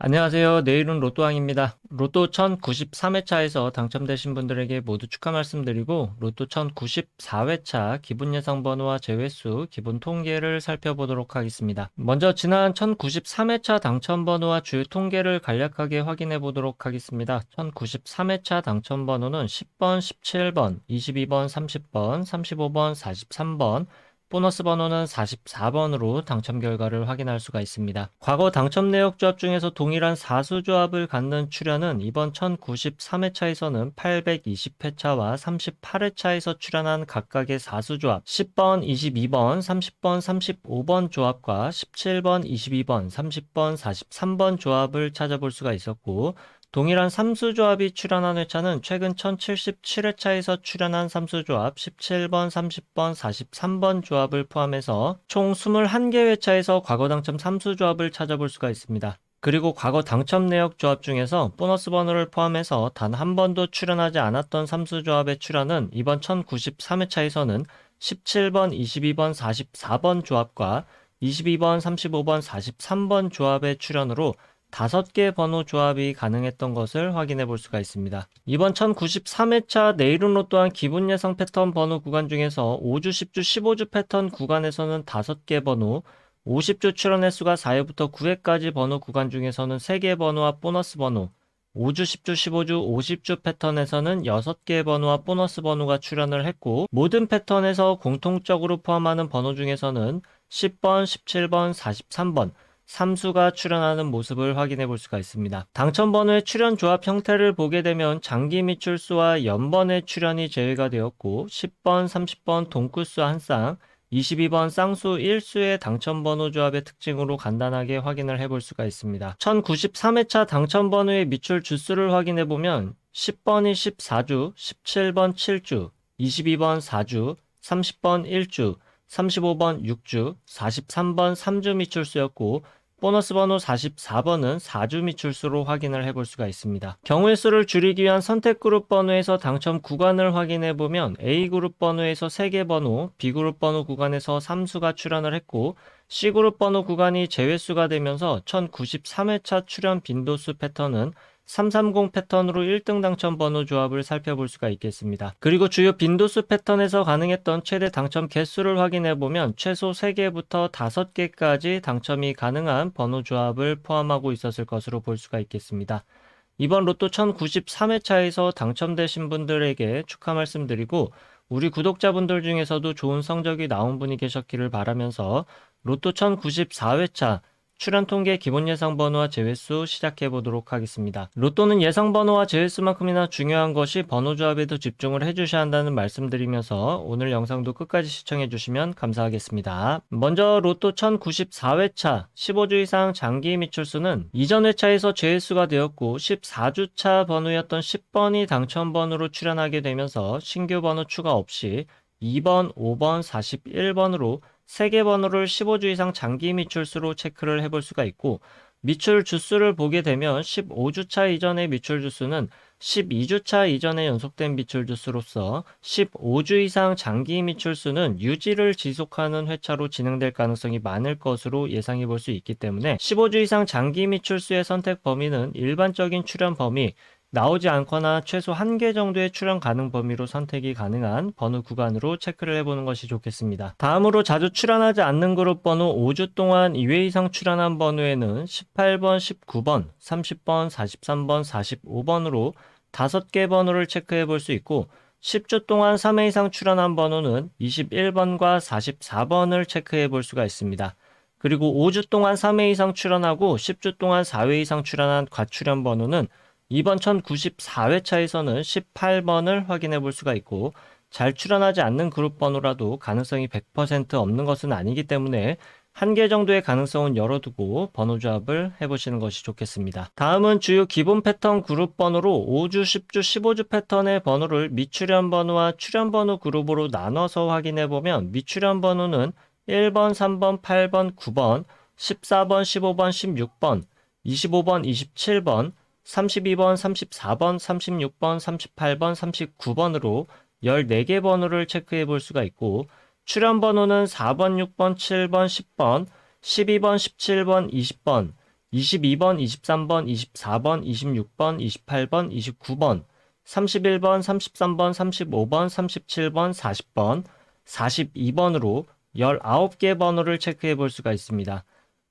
안녕하세요. 내일은 로또왕입니다. 로또 1093회차에서 당첨되신 분들에게 모두 축하 말씀드리고 로또 1094회차 기본 예상 번호와 제외수 기본 통계를 살펴보도록 하겠습니다. 먼저 지난 1093회차 당첨 번호와 주요 통계를 간략하게 확인해 보도록 하겠습니다. 1093회차 당첨 번호는 10번, 17번, 22번, 30번, 35번, 43번, 보너스 번호는 44번으로 당첨 결과를 확인할 수가 있습니다. 과거 당첨 내역 조합 중에서 동일한 사수 조합을 갖는 출연은 이번 1093회차에서는 820회차와 38회차에서 출연한 각각의 사수 조합 10번, 22번, 30번, 35번 조합과 17번, 22번, 30번, 43번 조합을 찾아볼 수가 있었고 동일한 삼수조합이 출연한 회차는 최근 1077회차에서 출연한 삼수조합 17번, 30번, 43번 조합을 포함해서 총 21개 회차에서 과거 당첨 삼수조합을 찾아볼 수가 있습니다. 그리고 과거 당첨 내역 조합 중에서 보너스 번호를 포함해서 단 한 번도 출연하지 않았던 삼수조합의 출연은 이번 1093회차에서는 17번, 22번, 44번 조합과 22번, 35번, 43번 조합의 출연으로 5개 번호 조합이 가능했던 것을 확인해 볼 수가 있습니다. 이번 1093회차 내일은 로또한 기본 예상 패턴 번호 구간 중에서 5주, 10주, 15주 패턴 구간에서는 5개 번호, 50주 출연 횟수가 4회부터 9회까지 번호 구간 중에서는 3개 번호와 보너스 번호, 5주, 10주, 15주, 50주 패턴에서는 6개 번호와 보너스 번호가 출연을 했고 모든 패턴에서 공통적으로 포함하는 번호 중에서는 10번, 17번, 43번, 삼수가 출연하는 모습을 확인해 볼 수가 있습니다. 당첨 번호의 출연 조합 형태를 보게 되면 장기 미출수와 연번의 출연이 제외가 되었고 10번, 30번 동구수 한 쌍, 22번 쌍수 1수의 당첨 번호 조합의 특징으로 간단하게 확인을 해볼 수가 있습니다. 1093회차 당첨 번호의 미출 주수를 확인해 보면 10번이 14주, 17번 7주, 22번 4주, 30번 1주, 35번 6주, 43번 3주 미출수였고 보너스 번호 44번은 4주 미출수로 확인을 해볼 수가 있습니다. 경우의 수를 줄이기 위한 선택 그룹 번호에서 당첨 구간을 확인해 보면 A그룹 번호에서 3개 번호, B그룹 번호 구간에서 3수가 출연을 했고 C그룹 번호 구간이 제외수가 되면서 1093회차 출연 빈도수 패턴은 330 패턴으로 1등 당첨 번호 조합을 살펴볼 수가 있겠습니다. 그리고 주요 빈도수 패턴에서 가능했던 최대 당첨 개수를 확인해 보면 최소 3개부터 5개까지 당첨이 가능한 번호 조합을 포함하고 있었을 것으로 볼 수가 있겠습니다. 이번 로또 1093회차에서 당첨되신 분들에게 축하 말씀드리고 우리 구독자분들 중에서도 좋은 성적이 나온 분이 계셨기를 바라면서 로또 1094회차 출연 통계 기본 예상 번호와 제외수 시작해 보도록 하겠습니다. 로또는 예상 번호와 제외수만큼이나 중요한 것이 번호 조합에도 집중을 해주셔야 한다는 말씀드리면서 오늘 영상도 끝까지 시청해 주시면 감사하겠습니다. 먼저 로또 1094회차 15주 이상 장기 미출수는 이전 회차에서 제외수가 되었고 14주차 번호였던 10번이 당첨 번호로 출연하게 되면서 신규 번호 추가 없이 2번, 5번, 41번으로 3개 번호를 15주 이상 장기 미출수로 체크를 해볼 수가 있고 미출 주수를 보게 되면 15주차 이전의 미출 주수는 12주차 이전에 연속된 미출 주수로서 15주 이상 장기 미출수는 유지를 지속하는 회차로 진행될 가능성이 많을 것으로 예상해 볼 수 있기 때문에 15주 이상 장기 미출수의 선택 범위는 일반적인 출연 범위 나오지 않거나 최소 1개 정도의 출연 가능 범위로 선택이 가능한 번호 구간으로 체크를 해보는 것이 좋겠습니다. 다음으로 자주 출연하지 않는 그룹 번호 5주 동안 2회 이상 출연한 번호에는 18번, 19번, 30번, 43번, 45번으로 5개 번호를 체크해 볼 수 있고 10주 동안 3회 이상 출연한 번호는 21번과 44번을 체크해 볼 수가 있습니다. 그리고 5주 동안 3회 이상 출연하고 10주 동안 4회 이상 출연한 과출연 번호는 이번 1094회차에서는 18번을 확인해 볼 수가 있고 잘 출연하지 않는 그룹 번호라도 가능성이 100% 없는 것은 아니기 때문에 1개 정도의 가능성은 열어두고 번호 조합을 해보시는 것이 좋겠습니다. 다음은 주요 기본 패턴 그룹 번호로 5주, 10주, 15주 패턴의 번호를 미출연 번호와 출연 번호 그룹으로 나눠서 확인해 보면 미출연 번호는 1번, 3번, 8번, 9번, 14번, 15번, 16번, 25번, 27번, 32번, 34번, 36번, 38번, 39번으로 14개 번호를 체크해 볼 수가 있고 출연 번호는 4번, 6번, 7번, 10번, 12번, 17번, 20번, 22번, 23번, 24번, 26번, 28번, 29번, 31번, 33번, 35번, 37번, 40번, 42번으로 19개 번호를 체크해 볼 수가 있습니다.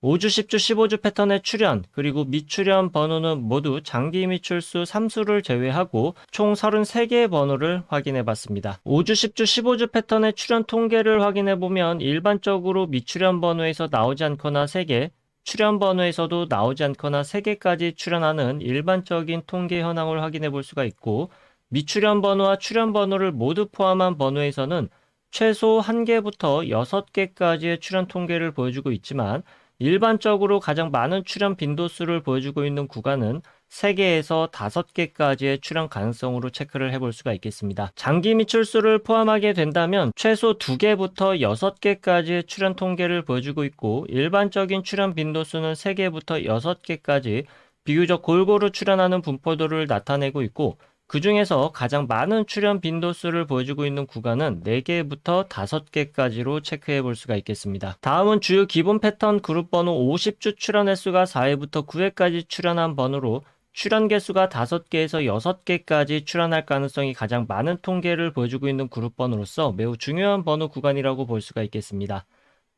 5주, 10주, 15주 패턴의 출현, 그리고 미출현 번호는 모두 장기 미출수 3수를 제외하고 총 33개의 번호를 확인해 봤습니다. 5주, 10주, 15주 패턴의 출현 통계를 확인해 보면 일반적으로 미출현 번호에서 나오지 않거나 3개, 출현 번호에서도 나오지 않거나 3개까지 출현하는 일반적인 통계 현황을 확인해 볼 수가 있고, 미출현 번호와 출현 번호를 모두 포함한 번호에서는 최소 1개부터 6개까지의 출현 통계를 보여주고 있지만, 일반적으로 가장 많은 출현 빈도수를 보여주고 있는 구간은 3개에서 5개까지의 출현 가능성으로 체크를 해볼 수가 있겠습니다. 장기 미출수를 포함하게 된다면 최소 2개부터 6개까지의 출현 통계를 보여주고 있고, 일반적인 출현 빈도수는 3개부터 6개까지 비교적 골고루 출현하는 분포도를 나타내고 있고, 그 중에서 가장 많은 출현 빈도수를 보여주고 있는 구간은 4개부터 5개까지로 체크해 볼 수가 있겠습니다. 다음은 주요 기본 패턴 그룹 번호 50주 출현 횟수가 4회부터 9회까지 출현한 번호로 출현 개수가 5개에서 6개까지 출현할 가능성이 가장 많은 통계를 보여주고 있는 그룹 번호로서 매우 중요한 번호 구간이라고 볼 수가 있겠습니다.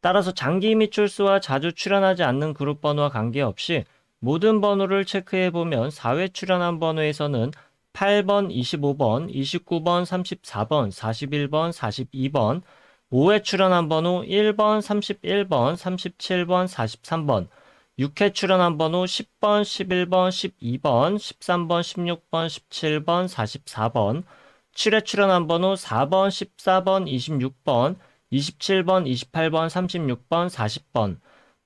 따라서 장기 미출수와 자주 출현하지 않는 그룹 번호와 관계없이 모든 번호를 체크해 보면 4회 출현한 번호에서는 8번, 25번, 29번, 34번, 41번, 42번, 5회 출현한 번호 1번, 31번, 37번, 43번, 6회 출현한 번호 10번, 11번, 12번, 13번, 16번, 17번, 44번, 7회 출현한 번호 4번, 14번, 26번, 27번, 28번, 36번, 40번,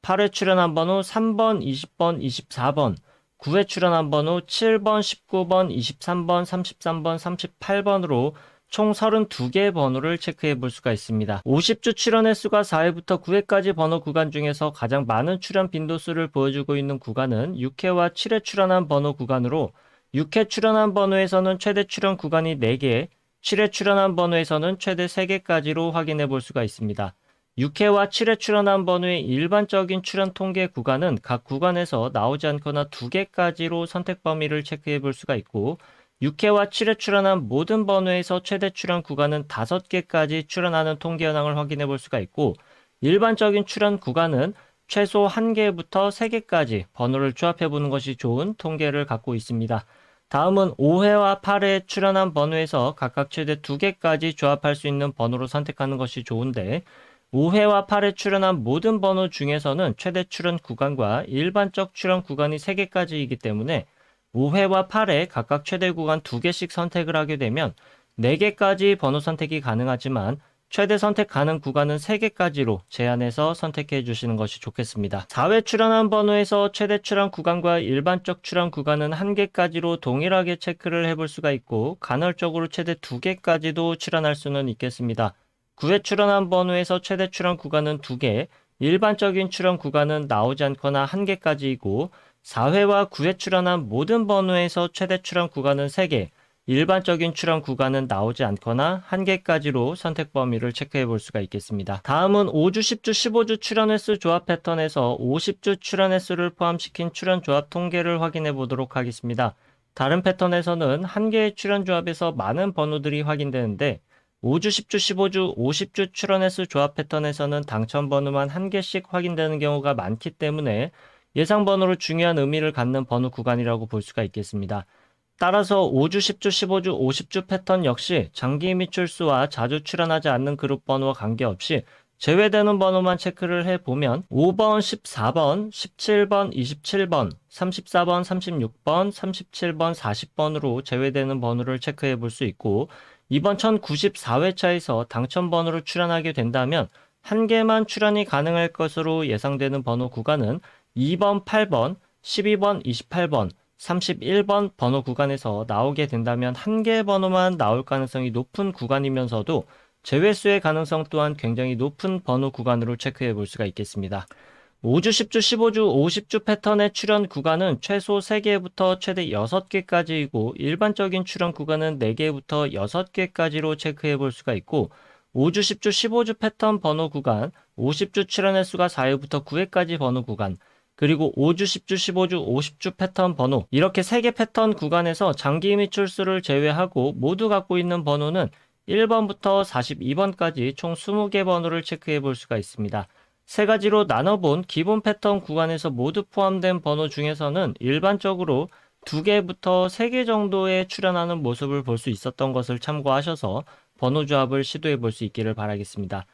8회 출현한 번호 3번, 20번, 24번, 9회 출현한 번호 7번, 19번, 23번, 33번, 38번으로 총 32개의 번호를 체크해 볼 수가 있습니다. 50주 출현 횟수가 4회부터 9회까지 번호 구간 중에서 가장 많은 출현 빈도수를 보여주고 있는 구간은 6회와 7회 출현한 번호 구간으로 6회 출현한 번호에서는 최대 출현 구간이 4개, 7회 출현한 번호에서는 최대 3개까지로 확인해 볼 수가 있습니다. 6회와 7회 출현한 번호의 일반적인 출현 통계 구간은 각 구간에서 나오지 않거나 2개까지로 선택 범위를 체크해 볼 수가 있고, 6회와 7회 출현한 모든 번호에서 최대 출현 구간은 5개까지 출현하는 통계 현황을 확인해 볼 수가 있고, 일반적인 출현 구간은 최소 1개부터 3개까지 번호를 조합해 보는 것이 좋은 통계를 갖고 있습니다. 다음은 5회와 8회 출현한 번호에서 각각 최대 2개까지 조합할 수 있는 번호로 선택하는 것이 좋은데, 5회와 8회 출현한 모든 번호 중에서는 최대 출현 구간과 일반적 출현 구간이 3개까지이기 때문에 5회와 8회 각각 최대 구간 2개씩 선택을 하게 되면 4개까지 번호 선택이 가능하지만 최대 선택 가능 구간은 3개까지로 제한해서 선택해 주시는 것이 좋겠습니다. 4회 출현한 번호에서 최대 출현 구간과 일반적 출현 구간은 1개까지로 동일하게 체크를 해볼 수가 있고, 간헐적으로 최대 2개까지도 출현할 수는 있겠습니다. 9회 출현한 번호에서 최대 출현 구간은 2개, 일반적인 출현 구간은 나오지 않거나 1개까지이고, 4회와 9회 출현한 모든 번호에서 최대 출현 구간은 3개, 일반적인 출현 구간은 나오지 않거나 1개까지로 선택 범위를 체크해 볼 수가 있겠습니다. 다음은 5주, 10주, 15주 출현 횟수 조합 패턴에서 50주 출현 횟수를 포함시킨 출현 조합 통계를 확인해 보도록 하겠습니다. 다른 패턴에서는 1개의 출현 조합에서 많은 번호들이 확인되는데, 5주, 10주, 15주, 50주 출현 횟수 조합 패턴에서는 당첨 번호만 1개씩 확인되는 경우가 많기 때문에 예상 번호로 중요한 의미를 갖는 번호 구간이라고 볼 수가 있겠습니다. 따라서 5주, 10주, 15주, 50주 패턴 역시 장기 미출수와 자주 출현하지 않는 그룹 번호와 관계없이 제외되는 번호만 체크를 해보면 5번, 14번, 17번, 27번, 34번, 36번, 37번, 40번으로 제외되는 번호를 체크해 볼 수 있고, 이번 1094회차에서 당첨 번호로 출현하게 된다면 1개만 출현이 가능할 것으로 예상되는 번호 구간은 2번, 8번, 12번, 28번, 31번 번호 구간에서 나오게 된다면 1개의 번호만 나올 가능성이 높은 구간이면서도 제외수의 가능성 또한 굉장히 높은 번호 구간으로 체크해 볼 수가 있겠습니다. 5주, 10주, 15주, 50주 패턴의 출현 구간은 최소 3개부터 최대 6개까지이고, 일반적인 출현 구간은 4개부터 6개까지로 체크해 볼 수가 있고, 5주, 10주, 15주 패턴 번호 구간, 50주 출현 횟수가 4회부터 9회까지 번호 구간, 그리고 5주, 10주, 15주, 50주 패턴 번호, 이렇게 3개 패턴 구간에서 장기 및 출수를 제외하고 모두 갖고 있는 번호는 1번부터 42번까지 총 20개 번호를 체크해 볼 수가 있습니다. 세 가지로 나눠본 기본 패턴 구간에서 모두 포함된 번호 중에서는 일반적으로 2개부터 3개 정도에 출현하는 모습을 볼 수 있었던 것을 참고하셔서 번호 조합을 시도해 볼 수 있기를 바라겠습니다.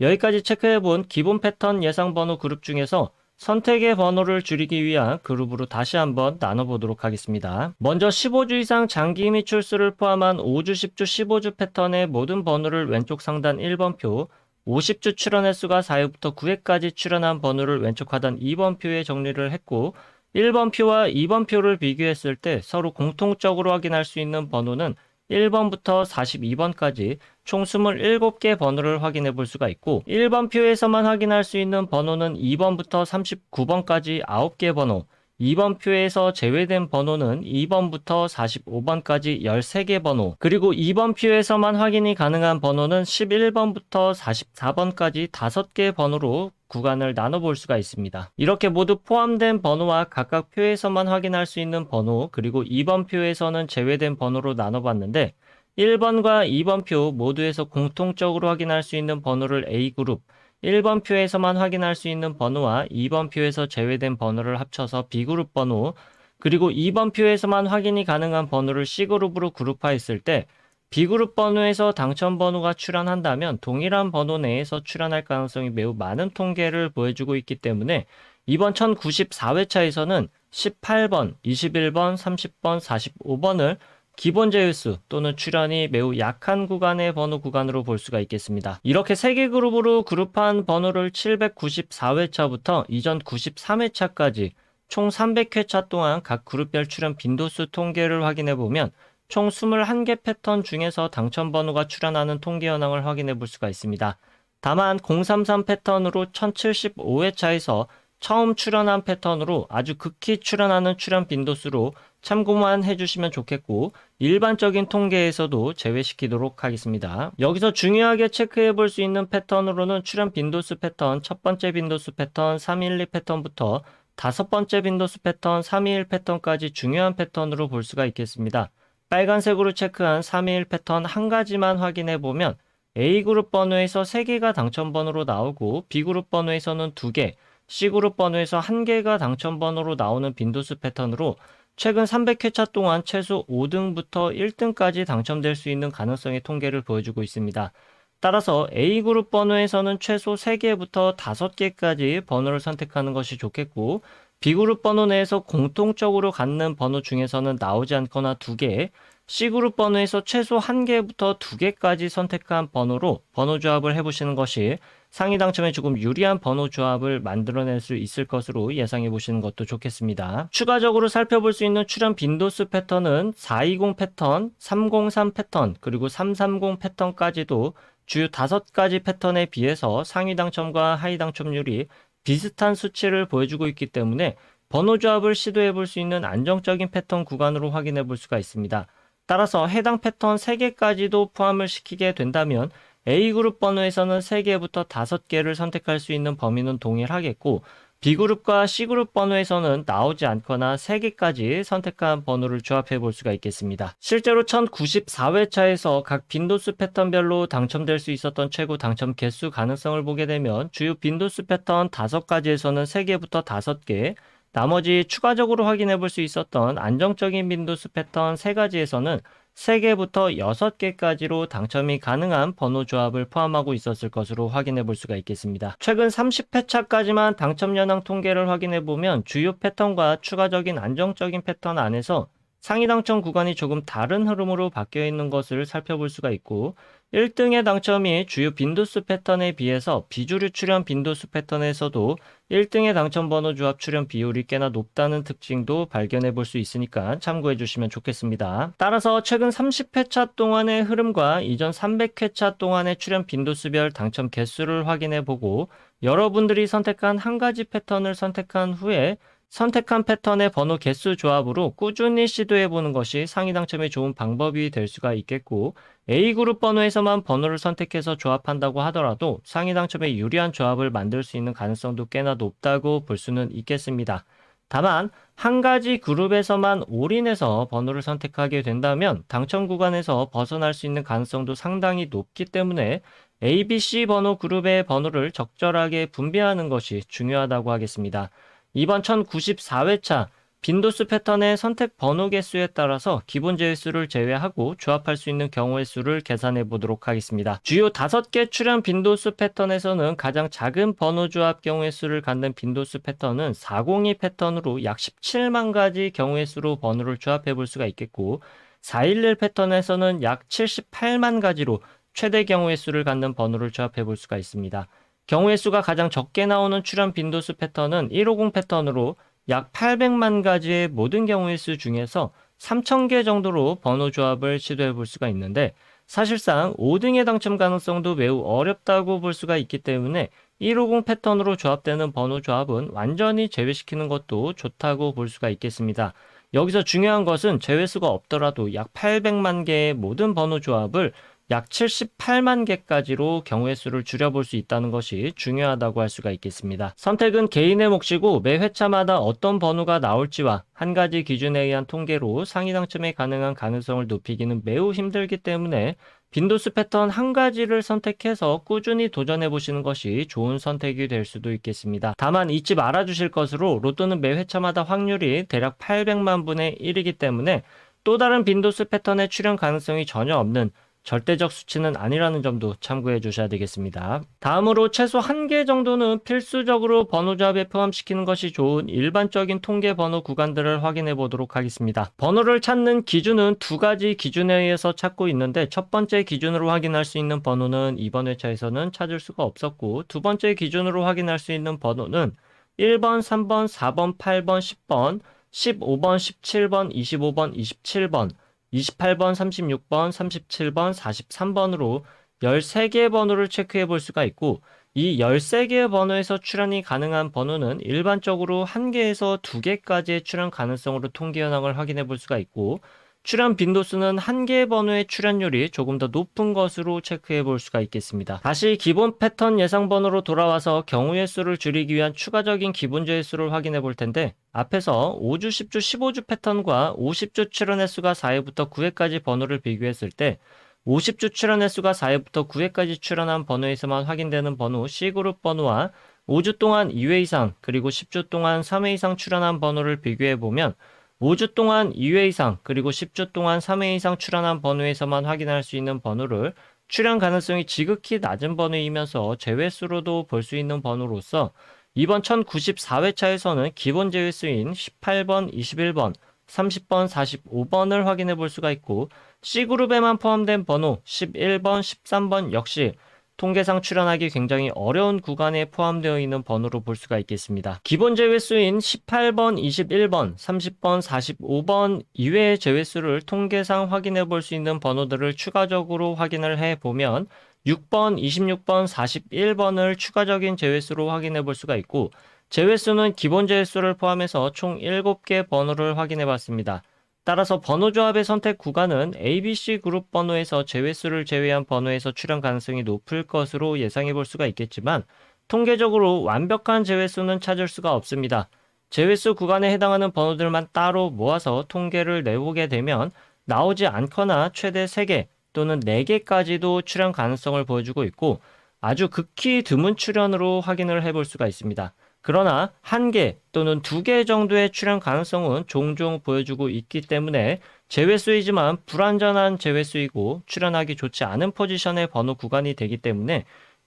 여기까지 체크해 본 기본 패턴 예상 번호 그룹 중에서 선택의 번호를 줄이기 위한 그룹으로 다시 한번 나눠보도록 하겠습니다. 먼저 15주 이상 장기 및 출수를 포함한 5주, 10주, 15주 패턴의 모든 번호를 왼쪽 상단 1번 표, 50주 출현 횟수가 4회부터 9회까지 출현한 번호를 왼쪽 하단 2번 표에 정리를 했고, 1번 표와 2번 표를 비교했을 때 서로 공통적으로 확인할 수 있는 번호는 1번부터 42번까지 총 27개 번호를 확인해 볼 수가 있고, 1번 표에서만 확인할 수 있는 번호는 2번부터 39번까지 9개 번호, 2번 표에서 제외된 번호는 2번부터 45번까지 13개 번호, 그리고 2번 표에서만 확인이 가능한 번호는 11번부터 44번까지 5개 번호로 구간을 나눠볼 수가 있습니다. 이렇게 모두 포함된 번호와 각각 표에서만 확인할 수 있는 번호, 그리고 2번 표에서는 제외된 번호로 나눠봤는데, 1번과 2번 표 모두에서 공통적으로 확인할 수 있는 번호를 A그룹, 1번 표에서만 확인할 수 있는 번호와 2번 표에서 제외된 번호를 합쳐서 B그룹 번호, 그리고 2번 표에서만 확인이 가능한 번호를 C그룹으로 그룹화했을 때 B그룹 번호에서 당첨 번호가 출현한다면 동일한 번호 내에서 출현할 가능성이 매우 많은 통계를 보여주고 있기 때문에 이번 1094회차에서는 18번, 21번, 30번, 45번을 기본 제외수 또는 출현이 매우 약한 구간의 번호 구간으로 볼 수가 있겠습니다. 이렇게 3개 그룹으로 그룹한 번호를 794회차부터 이전 93회차까지 총 300회차 동안 각 그룹별 출현 빈도수 통계를 확인해 보면 총 21개 패턴 중에서 당첨 번호가 출현하는 통계 현황을 확인해 볼 수가 있습니다. 다만 033 패턴으로 1075회차에서 처음 출현한 패턴으로 아주 극히 출현하는 출현 빈도수로 참고만 해주시면 좋겠고, 일반적인 통계에서도 제외시키도록 하겠습니다. 여기서 중요하게 체크해 볼 수 있는 패턴으로는 출현 빈도수 패턴, 첫 번째 빈도수 패턴 312 패턴부터 다섯 번째 빈도수 패턴 321 패턴까지 중요한 패턴으로 볼 수가 있겠습니다. 빨간색으로 체크한 321 패턴 한 가지만 확인해 보면 A그룹 번호에서 3개가 당첨 번호로 나오고 B그룹 번호에서는 2개, C그룹 번호에서 1개가 당첨 번호로 나오는 빈도수 패턴으로 최근 300회차 동안 최소 5등부터 1등까지 당첨될 수 있는 가능성의 통계를 보여주고 있습니다. 따라서 A그룹 번호에서는 최소 3개부터 5개까지 번호를 선택하는 것이 좋겠고, B그룹 번호 내에서 공통적으로 갖는 번호 중에서는 나오지 않거나 2개, C그룹 번호에서 최소 1개부터 2개까지 선택한 번호로 번호 조합을 해보시는 것이 상위 당첨에 조금 유리한 번호 조합을 만들어낼 수 있을 것으로 예상해 보시는 것도 좋겠습니다. 추가적으로 살펴볼 수 있는 출현 빈도수 패턴은 420 패턴, 303 패턴, 그리고 330 패턴까지도 주요 5가지 패턴에 비해서 상위 당첨과 하위 당첨률이 비슷한 수치를 보여주고 있기 때문에 번호 조합을 시도해 볼 수 있는 안정적인 패턴 구간으로 확인해 볼 수가 있습니다. 따라서 해당 패턴 3개까지도 포함을 시키게 된다면 A그룹 번호에서는 3개부터 5개를 선택할 수 있는 범위는 동일하겠고, B그룹과 C그룹 번호에서는 나오지 않거나 3개까지 선택한 번호를 조합해 볼 수가 있겠습니다. 실제로 1094회차에서 각 빈도수 패턴별로 당첨될 수 있었던 최고 당첨 개수 가능성을 보게 되면 주요 빈도수 패턴 5가지에서는 3개부터 5개, 나머지 추가적으로 확인해 볼 수 있었던 안정적인 빈도수 패턴 3가지에서는 3개부터 6개까지로 당첨이 가능한 번호 조합을 포함하고 있었을 것으로 확인해 볼 수가 있겠습니다. 최근 30회차까지만 당첨 현황 통계를 확인해 보면 주요 패턴과 추가적인 안정적인 패턴 안에서 상위 당첨 구간이 조금 다른 흐름으로 바뀌어 있는 것을 살펴볼 수가 있고, 1등의 당첨이 주요 빈도수 패턴에 비해서 비주류 출현 빈도수 패턴에서도 1등의 당첨 번호 조합 출현 비율이 꽤나 높다는 특징도 발견해 볼 수 있으니까 참고해 주시면 좋겠습니다. 따라서 최근 30회차 동안의 흐름과 이전 300회차 동안의 출현 빈도수별 당첨 개수를 확인해 보고, 여러분들이 선택한 한 가지 패턴을 선택한 후에 선택한 패턴의 번호 개수 조합으로 꾸준히 시도해보는 것이 상위 당첨에 좋은 방법이 될 수가 있겠고, A그룹 번호에서만 번호를 선택해서 조합한다고 하더라도 상위 당첨에 유리한 조합을 만들 수 있는 가능성도 꽤나 높다고 볼 수는 있겠습니다. 다만 한 가지 그룹에서만 올인해서 번호를 선택하게 된다면 당첨 구간에서 벗어날 수 있는 가능성도 상당히 높기 때문에 A, B, C 번호 그룹의 번호를 적절하게 분배하는 것이 중요하다고 하겠습니다. 이번 1094회차 빈도수 패턴의 선택 번호 개수에 따라서 기본 제외수를 제외하고 조합할 수 있는 경우의 수를 계산해 보도록 하겠습니다. 주요 5개 출현 빈도수 패턴에서는 가장 작은 번호 조합 경우의 수를 갖는 빈도수 패턴은 402 패턴으로 약 17만 가지 경우의 수로 번호를 조합해 볼 수가 있겠고, 411 패턴에서는 약 78만 가지로 최대 경우의 수를 갖는 번호를 조합해 볼 수가 있습니다. 경우의 수가 가장 적게 나오는 출현 빈도수 패턴은 150 패턴으로 약 800만 가지의 모든 경우의 수 중에서 3,000개 정도로 번호 조합을 시도해 볼 수가 있는데, 사실상 5등의 당첨 가능성도 매우 어렵다고 볼 수가 있기 때문에 150 패턴으로 조합되는 번호 조합은 완전히 제외시키는 것도 좋다고 볼 수가 있겠습니다. 여기서 중요한 것은 제외수가 없더라도 약 800만 개의 모든 번호 조합을 약 78만 개까지로 경우의 수를 줄여볼 수 있다는 것이 중요하다고 할 수가 있겠습니다. 선택은 개인의 몫이고 매 회차마다 어떤 번호가 나올지와 한 가지 기준에 의한 통계로 상위 당첨에 가능한 가능성을 높이기는 매우 힘들기 때문에 빈도수 패턴 한 가지를 선택해서 꾸준히 도전해 보시는 것이 좋은 선택이 될 수도 있겠습니다. 다만 잊지 말아 주실 것으로 로또는 매 회차마다 확률이 대략 800만 분의 1이기 때문에 또 다른 빈도수 패턴의 출현 가능성이 전혀 없는 절대적 수치는 아니라는 점도 참고해 주셔야 되겠습니다. 다음으로 최소 1개 정도는 필수적으로 번호 조합에 포함시키는 것이 좋은 일반적인 통계 번호 구간들을 확인해 보도록 하겠습니다. 번호를 찾는 기준은 2가지 기준에 의해서 찾고 있는데, 첫 번째 기준으로 확인할 수 있는 번호는 이번 회차에서는 찾을 수가 없었고, 두 번째 기준으로 확인할 수 있는 번호는 1번, 3번, 4번, 8번, 10번, 15번, 17번, 25번, 27번, 28번, 36번, 37번, 43번으로 13개의 번호를 체크해 볼 수가 있고, 이 13개의 번호에서 출현이 가능한 번호는 일반적으로 1개에서 2개까지의 출현 가능성으로 통계 현황을 확인해 볼 수가 있고, 출현 빈도수는 1개의 번호의 출현율이 조금 더 높은 것으로 체크해 볼 수가 있겠습니다. 다시 기본 패턴 예상 번호로 돌아와서 경우의 수를 줄이기 위한 추가적인 기본 제수를 확인해 볼 텐데, 앞에서 5주, 10주, 15주 패턴과 50주 출현 횟수가 4회부터 9회까지 번호를 비교했을 때 50주 출현 횟수가 4회부터 9회까지 출현한 번호에서만 확인되는 번호 C그룹 번호와 5주 동안 2회 이상 그리고 10주 동안 3회 이상 출현한 번호를 비교해 보면 5주 동안 2회 이상 그리고 10주 동안 3회 이상 출현한 번호에서만 확인할 수 있는 번호를 출현 가능성이 지극히 낮은 번호이면서 제외수로도 볼 수 있는 번호로서 이번 1094회차에서는 기본 제외수인 18번, 21번, 30번, 45번을 확인해 볼 수가 있고, C그룹에만 포함된 번호 11번, 13번 역시 통계상 출현하기 굉장히 어려운 구간에 포함되어 있는 번호로 볼 수가 있겠습니다. 기본 제외수인 18번, 21번, 30번, 45번 이외의 제외수를 통계상 확인해 볼 수 있는 번호들을 추가적으로 확인을 해 보면 6번, 26번, 41번을 추가적인 제외수로 확인해 볼 수가 있고, 제외수는 기본 제외수를 포함해서 총 7개 번호를 확인해 봤습니다. 따라서 번호 조합의 선택 구간은 ABC 그룹 번호에서 제외수를 제외한 번호에서 출현 가능성이 높을 것으로 예상해 볼 수가 있겠지만, 통계적으로 완벽한 제외수는 찾을 수가 없습니다. 제외수 구간에 해당하는 번호들만 따로 모아서 통계를 내보게 되면 나오지 않거나 최대 3개 또는 4개까지도 출현 가능성을 보여주고 있고, 아주 극히 드문 출현으로 확인을 해볼 수가 있습니다. 그러나 1개 또는 2개 정도의 출현 가능성은 종종 보여주고 있기 때문에 제외수이지만 불완전한 제외수이고 출현하기 좋지 않은 포지션의 번호 구간이 되기 때문에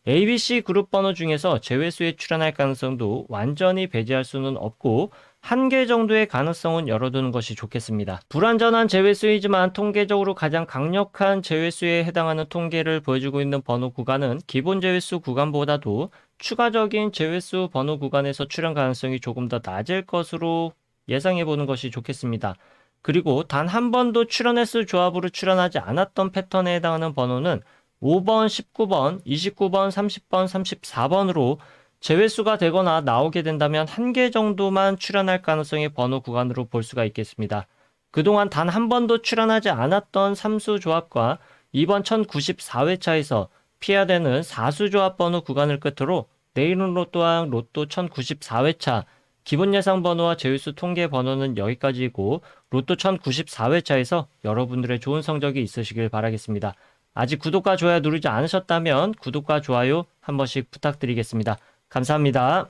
ABC 그룹 번호 중에서 제외수에 출현할 가능성도 완전히 배제할 수는 없고 1개 정도의 가능성은 열어두는 것이 좋겠습니다. 불완전한 제외수이지만 통계적으로 가장 강력한 제외수에 해당하는 통계를 보여주고 있는 번호 구간은 기본 제외수 구간보다도 추가적인 제외수 번호 구간에서 출현 가능성이 조금 더 낮을 것으로 예상해 보는 것이 좋겠습니다. 그리고 단 한 번도 출현 횟수 조합으로 출현하지 않았던 패턴에 해당하는 번호는 5번, 19번, 29번, 30번, 34번으로 제외수가 되거나 나오게 된다면 한 개 정도만 출연할 가능성의 번호 구간으로 볼 수가 있겠습니다. 그동안 단 한 번도 출연하지 않았던 3수 조합과 이번 1094회차에서 피해야 되는 4수 조합 번호 구간을 끝으로 내일은 로또왕 로또 1094회차 기본 예상 번호와 제외수 통계 번호는 여기까지이고 로또 1094회차에서 여러분들의 좋은 성적이 있으시길 바라겠습니다. 아직 구독과 좋아요 누르지 않으셨다면 구독과 좋아요 한 번씩 부탁드리겠습니다. 감사합니다.